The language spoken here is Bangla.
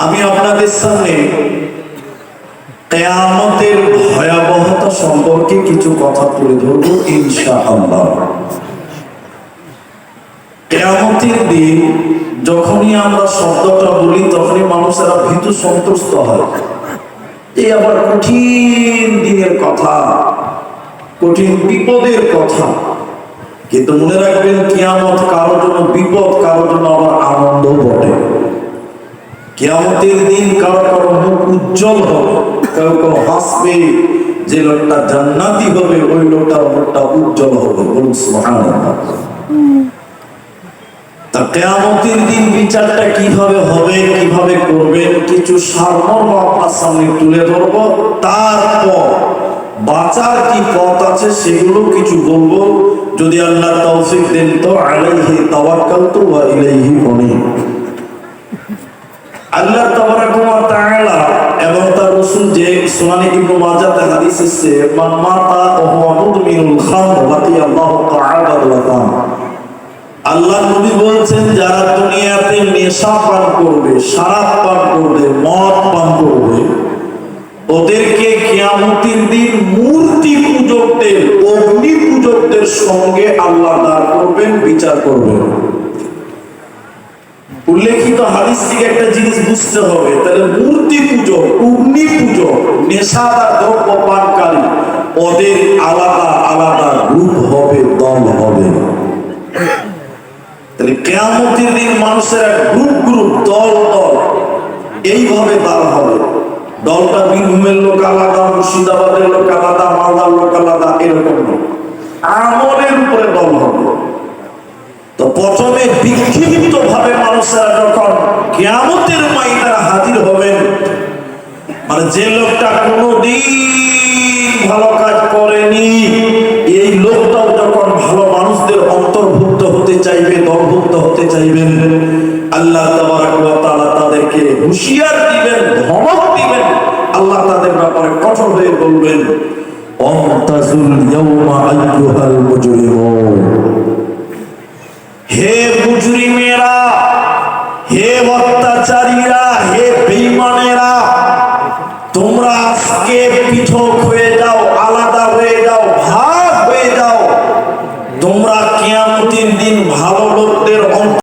আমি আপনাদের সামনে কিয়ামতের ভয়াবহতা সম্পর্কে কিছু কথা তুলে ধরব ইনশাআল্লাহ। কিয়ামতের দিন যখনই আমরা শব্দটা বলি তখনই মানুষেরা ভীতু সন্ত্রস্ত হয়। এই আবার কঠিন দিনের কথা, কঠিন বিপদের কথা। কিন্তু মনে রাখবেন, কিয়ামত কারোর জন্য বিপদ, কারোর জন্য আবার আনন্দ বটে। কিয়ামতের দিন কারো কারো মুখ উজ্জ্বল হবে, কেউ কেউ হাসবে, যে লোকটা জান্নাতি হবে ওই লোকটার মুখটা উজ্জ্বল হবে। বলুন সুবহানাল্লাহ। তা কিয়ামতের দিন বিচারটা কিভাবে হবে, কিভাবে করবেন, কিছু সারমর্ম আপনার সামনে তুলে ধরবো। তারপর বাঁচার কি পথ আছে সেগুলো কিছু বলবো, যদি আল্লাহ তৌফিক দেন তো। আলাইহি তাওয়াক্কালতু ওয়া ইলাইহি উনীব। আল্লাহ তাবারাক ওয়া তাআলা এবং তার রাসূল যে সুনান ইবনে মাজাহ হাদিস এসেছে, মান মাতা ওয়া হুয়া মুদমিনুল খামর লাকিয়াল্লাহু তাআলা ওয়া তাআলা। আল্লাহ নবী বলছেন, যারা দুনিয়াতে নেশা পান করবে, শরাব পান করবে, মদ পান করবে, ওদেরকে কিয়ামতের দিন মূর্তি পূজকদের, অগ্নি পূজকদের সঙ্গে আল্লাহ দাঁড় করবেন, বিচার করবেন। উল্লেখিত হাদিস থেকে একটা জিনিস বুঝতে হবে, তাহলে মূর্তি পূজক, অগ্নি পূজক, নেশাদার দ্রব্য পানকারী, ওদের আলাদা আলাদা গ্রুপ হবে, দল হবে। তাহলে কিয়ামতের দিন মানুষের গ্রুপ গ্রুপ, দল দল এইভাবে দাঁড় হবে। দলটা বীরভূমের লোক আলাদা, মুর্শিদাবাদের লোক আলাদা, মালদার লোক আলাদা, এরকম আমলের উপরে দল হবে। তো প্রথমে বিক্ষিপ্ত ভাবে মানুষেরা যখন কিয়ামতের ময়দানে হাজির হবেন, মানে যে লোকটা কোনোদিন ভালো কাজ করেনি, এই লোকটাও যখন ভালো মানুষদের অন্তর্ভুক্ত হতে চাইবে, দলভুক্ত হতে চাইবেন, আল্লাহ তাবারাক ওয়া তাআলা তাদেরকে হুঁশিয়ার দিবেন, ধমক দিবেন। আল্লাহ তাদের ব্যাপারে কঠোর হয়ে বলবেন, অমতাজুল ইয়াউমা আইয়ুহাল মুজরিমুন। হে মুজরিমেরা, হে অত্যাচারীরা, হে